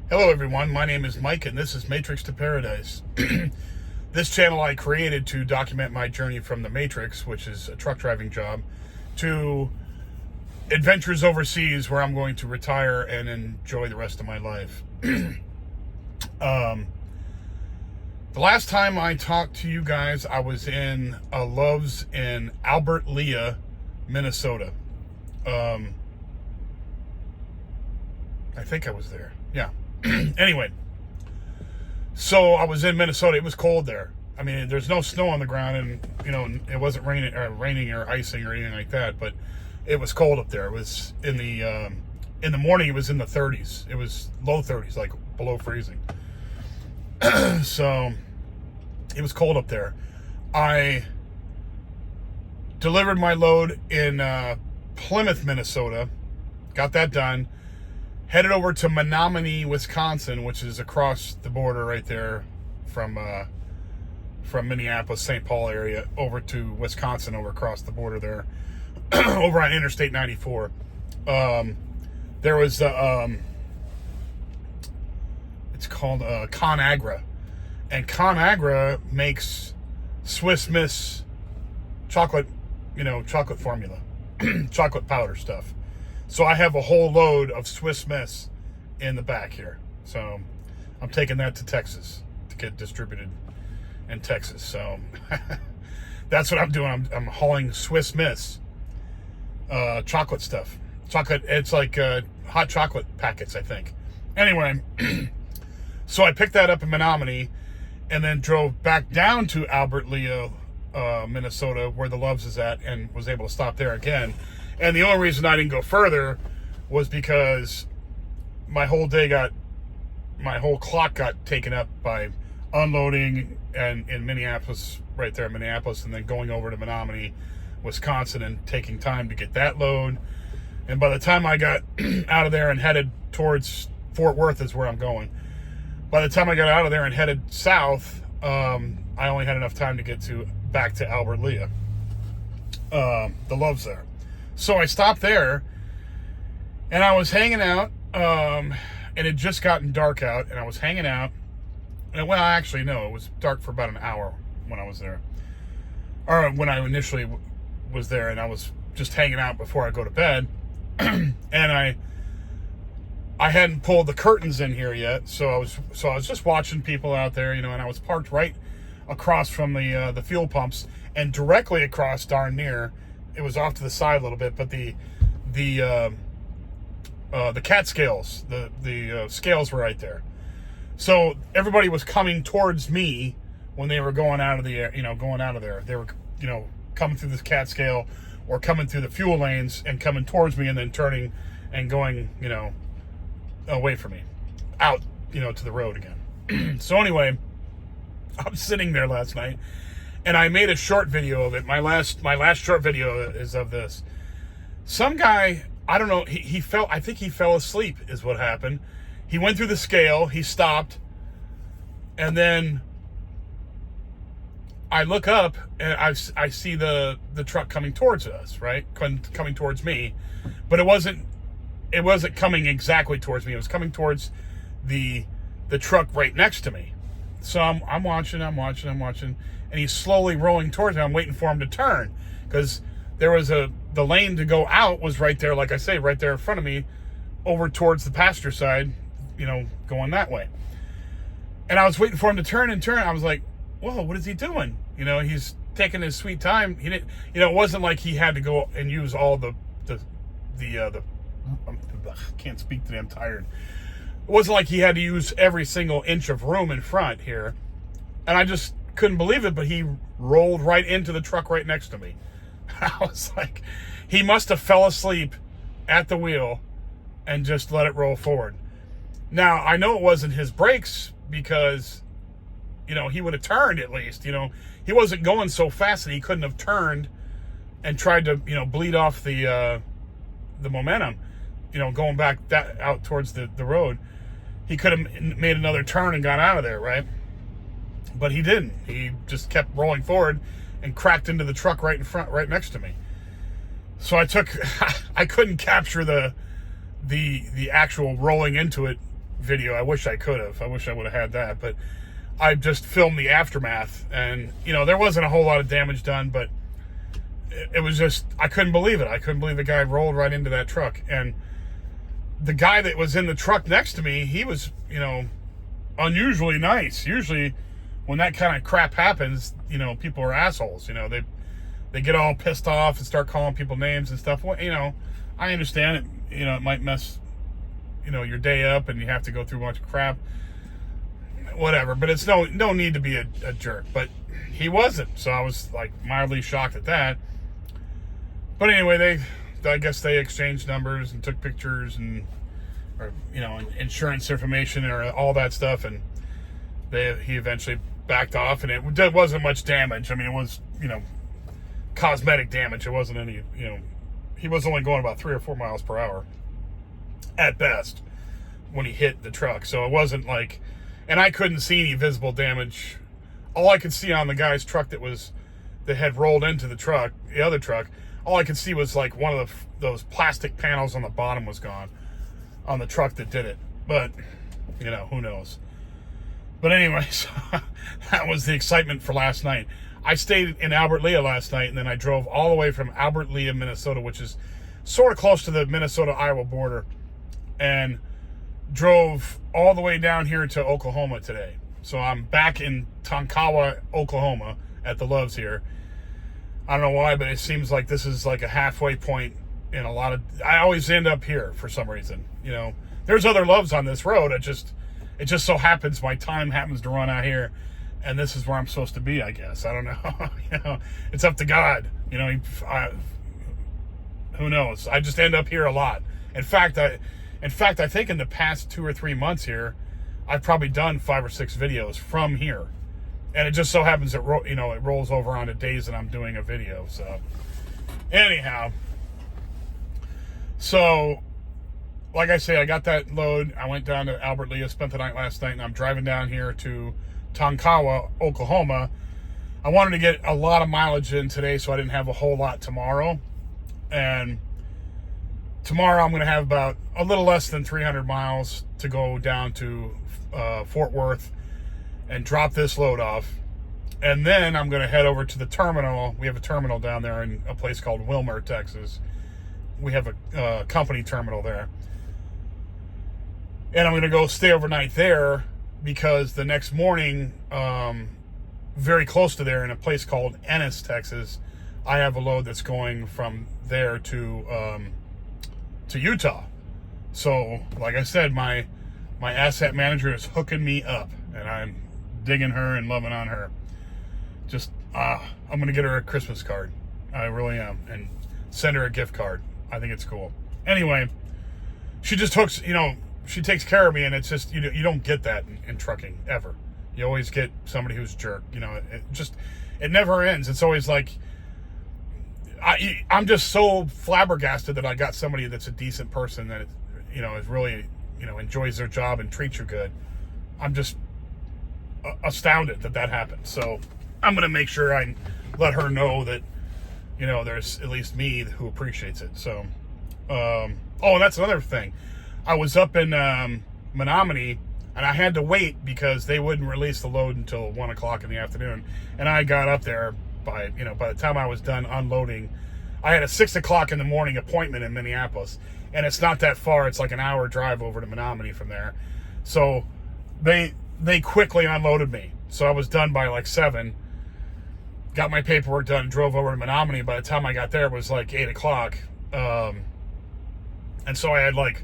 Hello everyone, my name is Mike and this is Matrix to Paradise. This channel I created to document my journey from the Matrix, which is a truck driving job, to adventures overseas where I'm going to retire and enjoy the rest of my life. The last time I talked to you guys, I was in Love's in Albert Lea, Minnesota. I think I was there. Yeah. Anyway, so I was in Minnesota. It was cold there. I mean, there's no snow on the ground, and it wasn't raining or icing or anything like that. But it was cold up there. It was in the morning. It was in the 30s. It was low 30s, like below freezing. So it was cold up there. I delivered my load in Plymouth, Minnesota. Got that done. Headed over to Menominee, Wisconsin, which is across the border right there from Minneapolis, St. Paul area, over to Wisconsin, over across the border there, over on Interstate 94. There was, it's called ConAgra, and ConAgra makes Swiss Miss chocolate, chocolate formula, chocolate powder stuff. So I have a whole load of Swiss Miss in the back here. So I'm taking that to Texas to get distributed in Texas. So that's what I'm doing. I'm hauling Swiss Miss chocolate stuff. Chocolate, it's like hot chocolate packets, I think. Anyway, so I picked that up in Menominee and then drove back down to Albert Lea, Minnesota, where the Loves is at, and was able to stop there again. And the only reason I didn't go further was because my whole clock got taken up by unloading and in Minneapolis, right there in Minneapolis, and then going over to Menominee, Wisconsin, and taking time to get that load. And by the time I got out of there and headed towards Fort Worth is where I'm going. By the time I got out of there and headed south, I only had enough time to get back to Albert Lea. The Loves there. So I stopped there, and I was hanging out, and it had just gotten dark out, and I was hanging out, and well, actually, no, it was dark for about an hour when I was there, or when I initially was there, and I was just hanging out before I go to bed, and I hadn't pulled the curtains in here yet, so I was just watching people out there, and I was parked right across from the fuel pumps, and directly across, darn near. It was off to the side a little bit, but the cat scales, the scales were right there. So everybody was coming towards me when they were going out of there. They were, coming through this cat scale or coming through the fuel lanes and coming towards me and then turning and going, away from me, out, to the road again. So anyway, I was sitting there last night. And I made a short video of it. My last short video is of this. Some guy, I don't know, I think he fell asleep is what happened. He went through the scale, he stopped, and then I look up and I see the truck coming towards us, right? Coming towards me. But it wasn't coming exactly towards me. It was coming towards the truck right next to me. So I'm watching, and he's slowly rolling towards me. I'm waiting for him to turn, because there was the lane to go out was right there, like I say, right there in front of me, over towards the passenger side, going that way. And I was waiting for him to turn. I was like, whoa, what is he doing? He's taking his sweet time. He didn't, it wasn't like he had to go and use all the can't speak today, I'm tired. It wasn't like he had to use every single inch of room in front here. And I just couldn't believe it, but he rolled right into the truck right next to me. I was like, he must have fell asleep at the wheel and just let it roll forward. Now, I know it wasn't his brakes because, he would have turned at least. He wasn't going so fast that he couldn't have turned and tried to, bleed off the momentum, going back out towards the road. He could have made another turn and got out of there, right? But he didn't. He just kept rolling forward and cracked into the truck right in front, right next to me. So I couldn't capture the actual rolling into it video. I wish I could have. I wish I would have had that, but I just filmed the aftermath, and there wasn't a whole lot of damage done, but it was just, I couldn't believe it. I couldn't believe the guy rolled right into that truck. And the guy that was in the truck next to me, he was, unusually nice. Usually when that kind of crap happens, people are assholes. They get all pissed off and start calling people names and stuff. Well, I understand it. It might mess, your day up, and you have to go through a bunch of crap. Whatever, but it's no need to be a jerk. But he wasn't, so I was like mildly shocked at that. But anyway, I guess they exchanged numbers and took pictures and insurance information or all that stuff, and he eventually backed off, and it wasn't much damage. I mean, it was cosmetic damage. It wasn't any he was only going about 3 or 4 miles per hour at best when he hit the truck, so it wasn't like, and I couldn't see any visible damage. All I could see on the guy's truck that had rolled into the other truck, all I could see was like one of those plastic panels on the bottom was gone on the truck that did it. But, who knows. But anyway, so that was the excitement for last night. I stayed in Albert Lea last night, and then I drove all the way from Albert Lea, Minnesota, which is sort of close to the Minnesota-Iowa border, and drove all the way down here to Oklahoma today. So I'm back in Tonkawa, Oklahoma, at the Loves here. I don't know why, but it seems like this is like a halfway point in a lot of... I always end up here for some reason. There's other Loves on this road. It just so happens my time happens to run out here, and this is where I'm supposed to be, I guess. I don't know. It's up to God. Who knows? I just end up here a lot. In fact, I think in the past 2 or 3 months here, I've probably done 5 or 6 videos from here. And it just so happens that, it rolls over onto days that I'm doing a video. So, anyhow. So, like I say, I got that load. I went down to Albert Lea, spent the night last night, and I'm driving down here to Tonkawa, Oklahoma. I wanted to get a lot of mileage in today, so I didn't have a whole lot tomorrow. And tomorrow I'm going to have about a little less than 300 miles to go down to Fort Worth and drop this load off. And then I'm going to head over to the terminal. We have a terminal down there in a place called Wilmer, Texas. We have a company terminal there. And I'm going to go stay overnight there because the next morning, very close to there in a place called Ennis, Texas, I have a load that's going from there to Utah. So, like I said, my asset manager is hooking me up, and I'm digging her and loving on her. Just, I'm going to get her a Christmas card. I really am. And send her a gift card. I think it's cool. Anyway, she just hooks, she takes care of me, and it's just, you don't get that in trucking, ever. You always get somebody who's a jerk. It never ends. It's always like, I'm just so flabbergasted that I got somebody that's a decent person that, is really, enjoys their job and treats you good. I'm just astounded that happened. So I'm going to make sure I let her know that, there's at least me who appreciates it. So, and that's another thing. I was up in Menominee, and I had to wait because they wouldn't release the load until 1 o'clock in the afternoon. And I got up there by the time I was done unloading. I had a 6 o'clock in the morning appointment in Minneapolis, and it's not that far. It's like an hour drive over to Menominee from there. So they quickly unloaded me. So I was done by like 7. Got my paperwork done, drove over to Menominee. By the time I got there, it was like 8 o'clock. And so I had like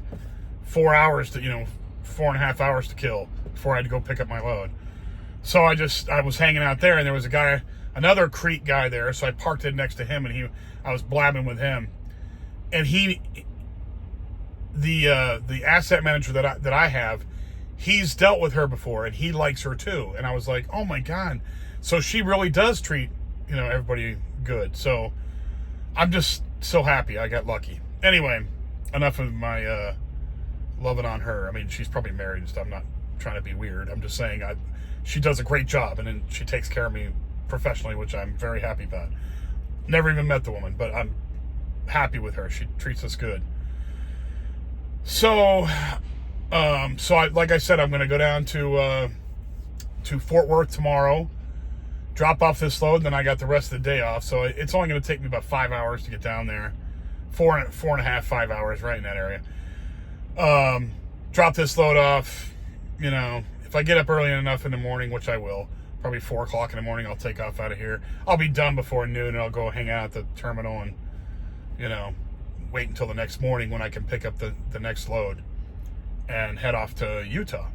4 hours to, 4.5 hours to kill before I had to go pick up my load. So I was hanging out there, and there was another Crete guy there. So I parked in next to him, and I was blabbing with him. And the asset manager that I have, he's dealt with her before, and he likes her too. And I was like, oh my God. So she really does treat, everybody good. So I'm just so happy I got lucky. Anyway, enough of my loving on her. I mean, she's probably married and stuff. I'm not trying to be weird. I'm just saying she does a great job, and then she takes care of me professionally, which I'm very happy about. Never even met the woman, but I'm happy with her. She treats us good. So So like I said, I'm going to go down to Fort Worth tomorrow, drop off this load, and then I got the rest of the day off. So it's only going to take me about 5 hours to get down there. Four and a half, 5 hours, right in that area. Drop this load off. If I get up early enough in the morning, which I will, probably 4 o'clock in the morning, I'll take off out of here. I'll be done before noon, and I'll go hang out at the terminal and, wait until the next morning when I can pick up the next load and head off to Utah.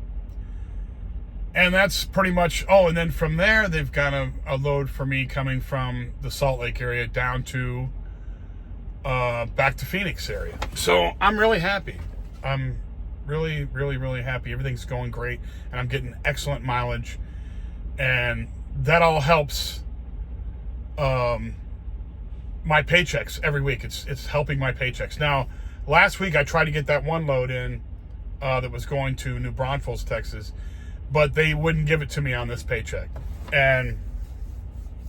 And that's pretty much, and then from there, they've got a load for me coming from the Salt Lake area down to back to Phoenix area. So I'm really happy. I'm really, really, really happy. Everything's going great, and I'm getting excellent mileage, and that all helps my paychecks every week. It's helping my paychecks. Now, last week I tried to get that one load in that was going to New Braunfels, Texas, but they wouldn't give it to me on this paycheck. And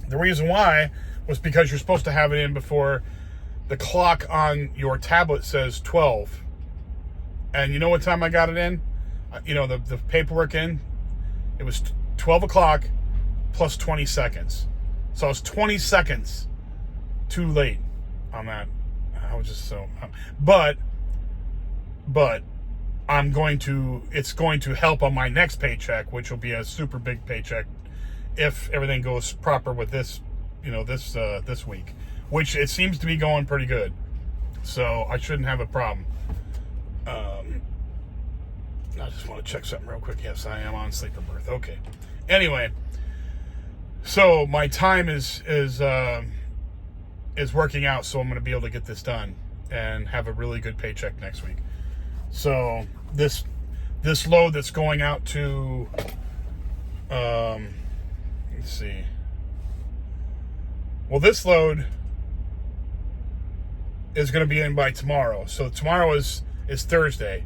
the reason why was because you're supposed to have it in before the clock on your tablet says 12. And you know what time I got it in? The paperwork in? It was 12 o'clock plus 20 seconds. So I was 20 seconds too late on that. I was just so... But it's going to help on my next paycheck, which will be a super big paycheck if everything goes proper with this, this week, which it seems to be going pretty good. So I shouldn't have a problem. I just want to check something real quick. Yes, I am on sleeper berth. Okay. Anyway, so my time is working out, so I'm going to be able to get this done and have a really good paycheck next week. So this load that's going out to let's see. Well, this load is going to be in by tomorrow. So tomorrow is Thursday.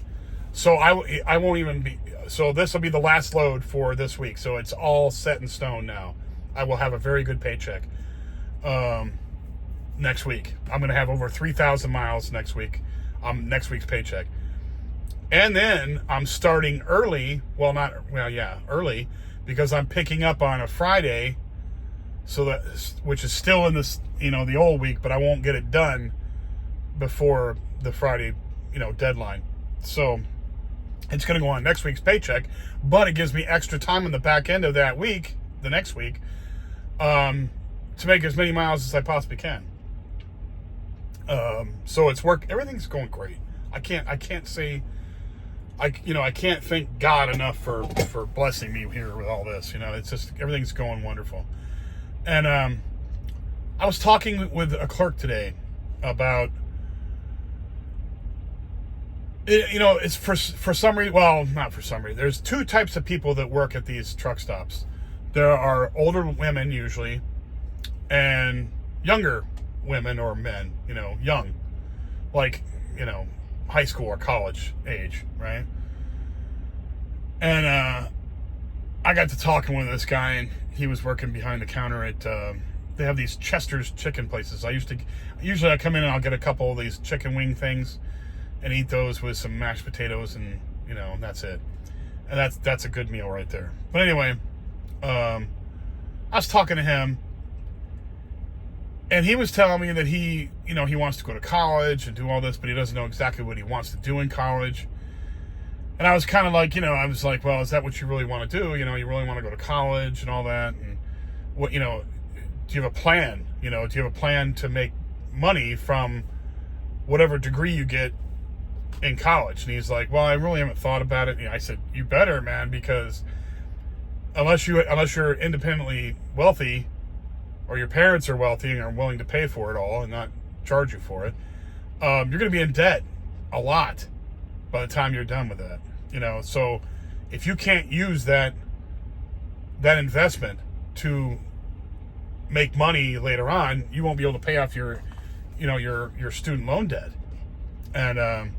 So I won't even be. So this will be the last load for this week. So it's all set in stone now. I will have a very good paycheck next week. I'm going to have over 3,000 miles next week. Next week's paycheck. And then I'm starting early. Early, because I'm picking up on a Friday. So which is still in this, the old week, but I won't get it done before the Friday, deadline. So it's going to go on next week's paycheck, but it gives me extra time on the back end of that week, the next week, to make as many miles as I possibly can. So it's everything's going great. I can't say, I can't thank God enough for blessing me here with all this. It's just, everything's going wonderful. And I was talking with a clerk today about, it's for some reason, well, not for some reason. There's two types of people that work at these truck stops. There are older women usually, and younger women or men, young, like, high school or college age, right? And I got to talking with this guy, and he was working behind the counter at, they have these Chester's chicken places. Usually I come in and I'll get a couple of these chicken wing things and eat those with some mashed potatoes, and that's it. And that's a good meal right there. But anyway, I was talking to him, and he was telling me that he wants to go to college and do all this, but he doesn't know exactly what he wants to do in college. And I was kind of like, I was like, well, is that what you really want to do? You really want to go to college and all that? And what, do you have a plan? Do you have a plan to make money from whatever degree you get in college? And he's like, well, I really haven't thought about it. And I said, you better, man, because unless you're independently wealthy, or your parents are wealthy and are willing to pay for it all and not charge you for it, you're going to be in debt a lot by the time you're done with that. So if you can't use that investment to make money later on, you won't be able to pay off your student loan debt. And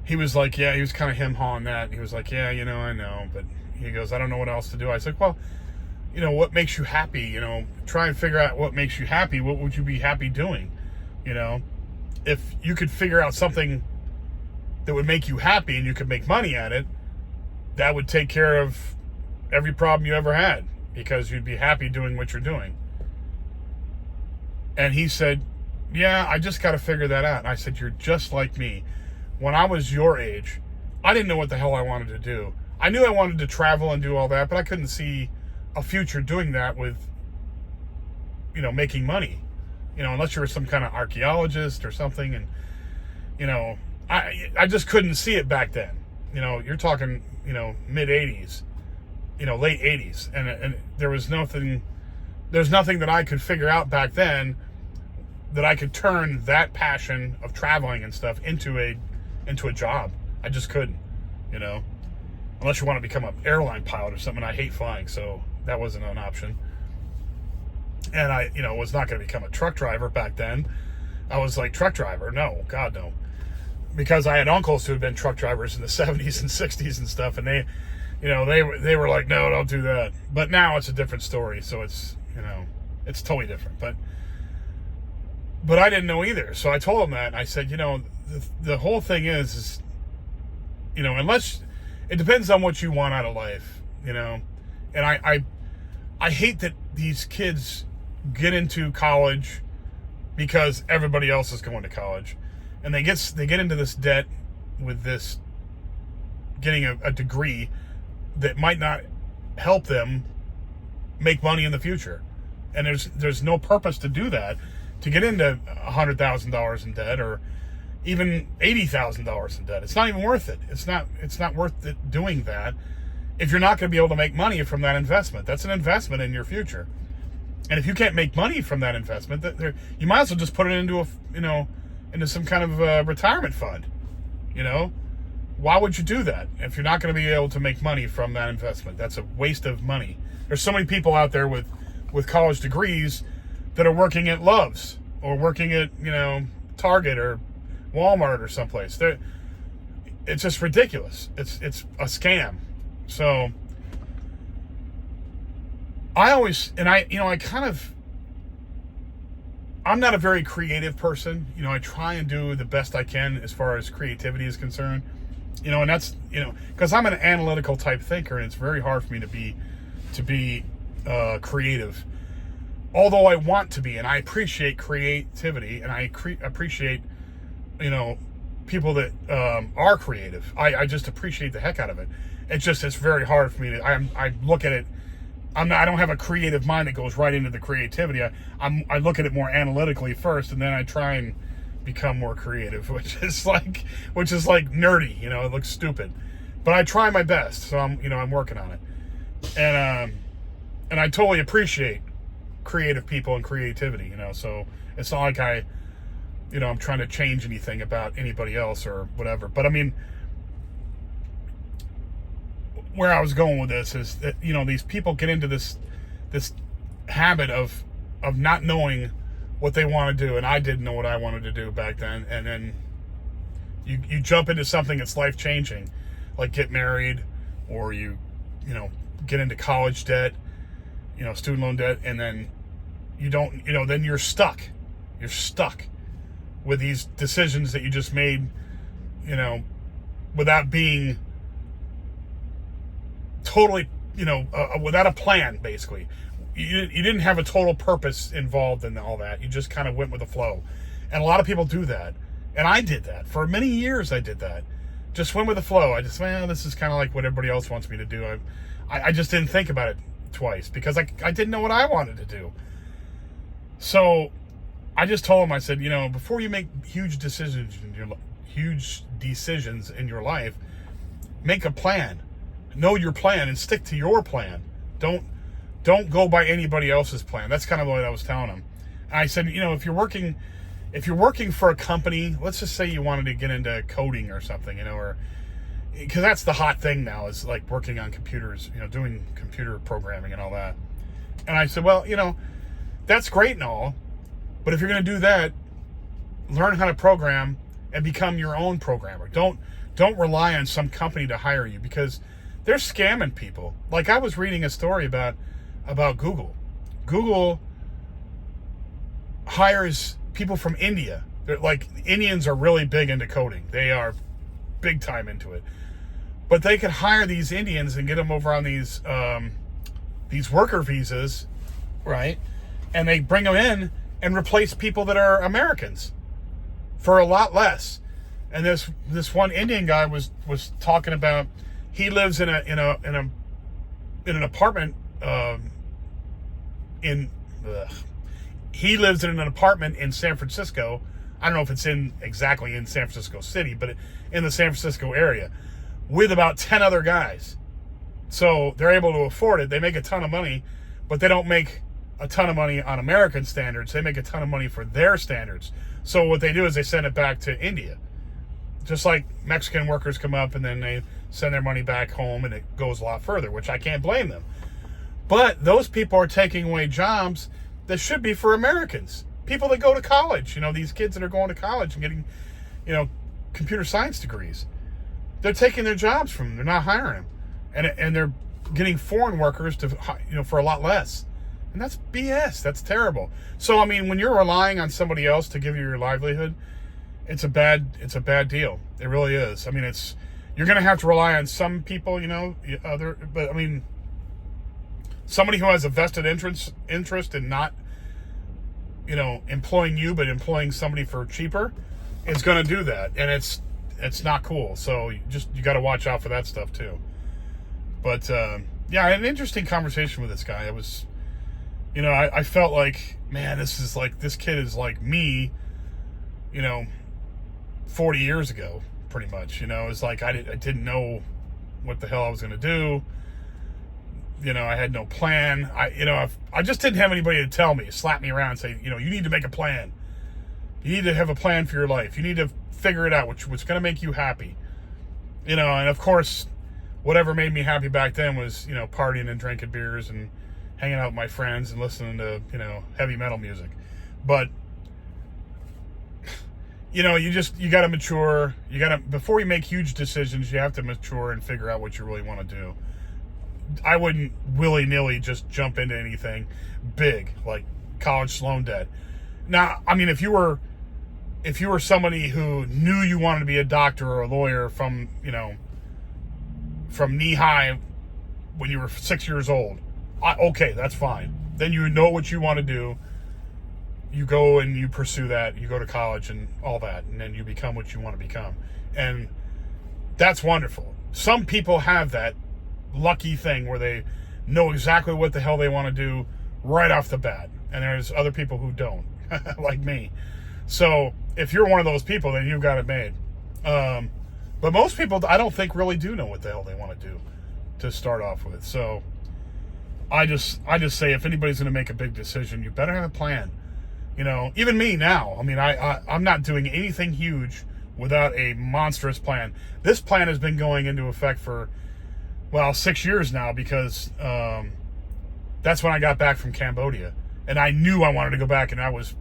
he was like, yeah, he was kind of him-hawing that. He was like, yeah, I know, but he goes, I don't know what else to do. I said, well, what makes you happy? Try and figure out what makes you happy. What would you be happy doing? If you could figure out something that would make you happy and you could make money at it, that would take care of every problem you ever had, because you'd be happy doing what you're doing. And he said, yeah, I just got to figure that out. And I said, you're just like me. When I was your age, I didn't know what the hell I wanted to do. I knew I wanted to travel and do all that, but I couldn't see a future doing that with, making money, unless you were some kind of archaeologist or something. And, I just couldn't see it back then. You're talking, mid 80s, late 80s. And there's nothing that I could figure out back then that I could turn that passion of traveling and stuff into a job. I just couldn't, unless you want to become an airline pilot or something. I hate flying, so that wasn't an option. And I, was not going to become a truck driver back then. I was like, truck driver? No, God, no. Because I had uncles who had been truck drivers in the 70s and 60s and stuff, and they were like, no, don't do that. But now it's a different story, so it's, it's totally different. But I didn't know either. So I told him that, and I said, the whole thing is, unless, it depends on what you want out of life, and I hate that these kids get into college because everybody else is going to college, and they get into this debt with this getting a degree that might not help them make money in the future. And there's no purpose to do that, to get into $100,000 in debt or even $80,000 in debt. It's not even worth it. It's not worth it doing that if you're not going to be able to make money from that investment. That's an investment in your future. And if you can't make money from that investment, you might as well just put it into into some kind of retirement fund. Why would you do that if you're not going to be able to make money from that investment? That's a waste of money. There's so many people out there with college degrees that are working at Love's or working at, Target or Walmart or someplace. It's just ridiculous. It's a scam. So I'm not a very creative person. I try and do the best I can as far as creativity is concerned. And that's, because I'm an analytical type thinker, and it's very hard for me to be creative. Although I want to be, and I appreciate creativity, and I appreciate, people that are creative. I just appreciate the heck out of it. It's very hard for me to. I look at it. I don't have a creative mind that goes right into the creativity. I look at it more analytically first, and then I try and become more creative, which is like nerdy. It looks stupid, but I try my best. So I'm working on it, and I totally appreciate creative people and creativity. So it's not like I'm trying to change anything about anybody else or whatever. But I mean, where I was going with this is that, these people get into this habit of not knowing what they want to do. And I didn't know what I wanted to do back then. And then you jump into something that's life changing, like get married, or you get into college debt, student loan debt. And then you don't, then you're stuck with these decisions that you just made, without being totally, without a plan, basically. You didn't have a total purpose involved in all that. You just kind of went with the flow. And a lot of people do that. And I did that. For many years, I did that. Just went with the flow. I just, this is kind of like what everybody else wants me to do. I just didn't think about it twice because I didn't know what I wanted to do. So I just told him, I said, before you make huge decisions in your life, make a plan. Know your plan and stick to your plan. Don't go by anybody else's plan. That's kind of what I was telling him. And I said, if you're working for a company, let's just say you wanted to get into coding or something, or because that's the hot thing now, is like working on computers, doing computer programming and all that. And I said, well, that's great and all, but if you're going to do that, learn how to program and become your own programmer. Don't rely on some company to hire you, because they're scamming people. Like, I was reading a story about Google. Google hires people from India. They're like, Indians are really big into coding. They are big time into it. But they could hire these Indians and get them over on these worker visas, right? And they bring them in and replace people that are Americans for a lot less. And this one Indian guy was talking about, he lives in an apartment he lives in an apartment in San Francisco. I don't know if it's exactly in San Francisco City, but in the San Francisco area, with about 10 other guys. So they're able to afford it. They make a ton of money, but they don't make a ton of money on American standards. They make a ton of money for their standards. So what they do is they send it back to India. Just like Mexican workers come up and then they send their money back home, and it goes a lot further, which I can't blame them. But those people are taking away jobs that should be for Americans. People that go to college, these kids that are going to college and getting, computer science degrees. They're taking their jobs from them. They're not hiring them. And they're getting foreign workers to, for a lot less. And that's BS. That's terrible. So, when you're relying on somebody else to give you your livelihood, it's a bad deal. It really is. You're going to have to rely on some people, but somebody who has a vested interest in not, employing you, but employing somebody for cheaper is going to do that. And it's not cool. So you got to watch out for that stuff too. But, yeah, I had an interesting conversation with this guy. It was, I felt like, man, this kid is like me, 40 years ago, pretty much. It's like I didn't know what the hell I was going to do. I had no I just didn't have anybody to tell me, slap me around and say, you need to make a plan. You need to have a plan for your life. You need to figure it out, what's going to make you happy. And of course, whatever made me happy back then was, partying and drinking beers and hanging out with my friends and listening to, heavy metal music. But, you got to mature. Before you make huge decisions, you have to mature and figure out what you really want to do. I wouldn't willy-nilly just jump into anything big, like college loan debt. Now, if you were somebody who knew you wanted to be a doctor or a lawyer from knee high when you were 6 years old, okay, that's fine. Then you know what you want to do. You go and you pursue that. You go to college and all that, and then you become what you want to become. And that's wonderful. Some people have that lucky thing where they know exactly what the hell they want to do right off the bat. And there's other people who don't, like me. So if you're one of those people, then you've got it made. But most people, I don't think, really do know what the hell they want to do to start off with. So I just say, if anybody's going to make a big decision, you better have a plan. Even me now, I'm not doing anything huge without a monstrous plan. This plan has been going into effect for, 6 years now, because that's when I got back from Cambodia. And I knew I wanted to go back, and I was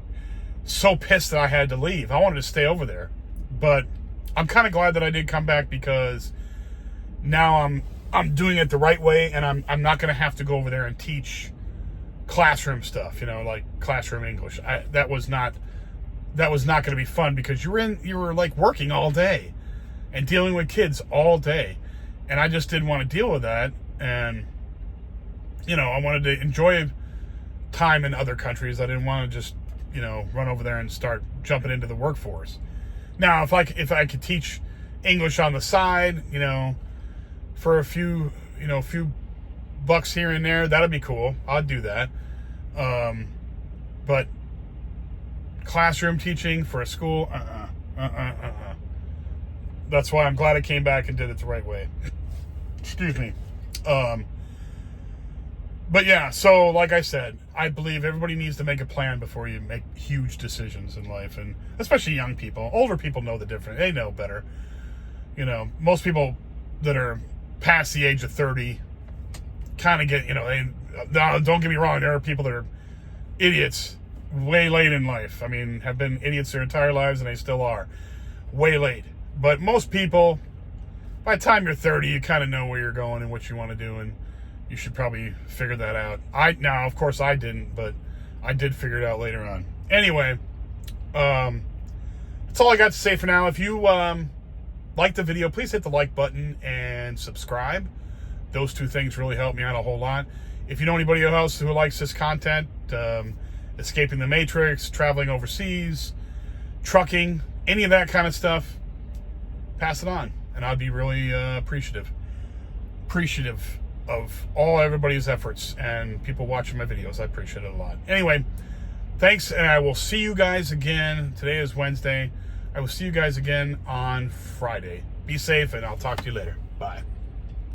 so pissed that I had to leave. I wanted to stay over there. But I'm kind of glad that I did come back, because now I'm doing it the right way, and I'm not going to have to go over there and teach classroom stuff, like classroom English. That was not going to be fun, because you were like working all day and dealing with kids all day. And I just didn't want to deal with that. And, I wanted to enjoy time in other countries. I didn't want to just, run over there and start jumping into the workforce. Now, if I could teach English on the side, for a few bucks here and there, that'd be cool. I'd do that. But classroom teaching for a school, That's why I'm glad I came back and did it the right way. Excuse me. But yeah, so like I said, I believe everybody needs to make a plan before you make huge decisions in life, and especially young people. Older people know the difference. They know better. Most people that are past the age of 30 kind of get, now, don't get me wrong, there are people that are idiots way late in life. Have been idiots their entire lives, and they still are. Way late. But most people, by the time you're 30, you kind of know where you're going and what you want to do, and you should probably figure that out. Now, of course, I didn't, but I did figure it out later on. Anyway, that's all I got to say for now. If you like the video, please hit the like button and subscribe. Those two things really help me out a whole lot. If you know anybody else who likes this content, escaping the matrix, traveling overseas, trucking, any of that kind of stuff, pass it on, and I'd be really appreciative of everybody's efforts and people watching my videos. I appreciate it a lot. Anyway, thanks, and I will see you guys again. Today is Wednesday. I will see you guys again on Friday. Be safe, and I'll talk to you later. Bye.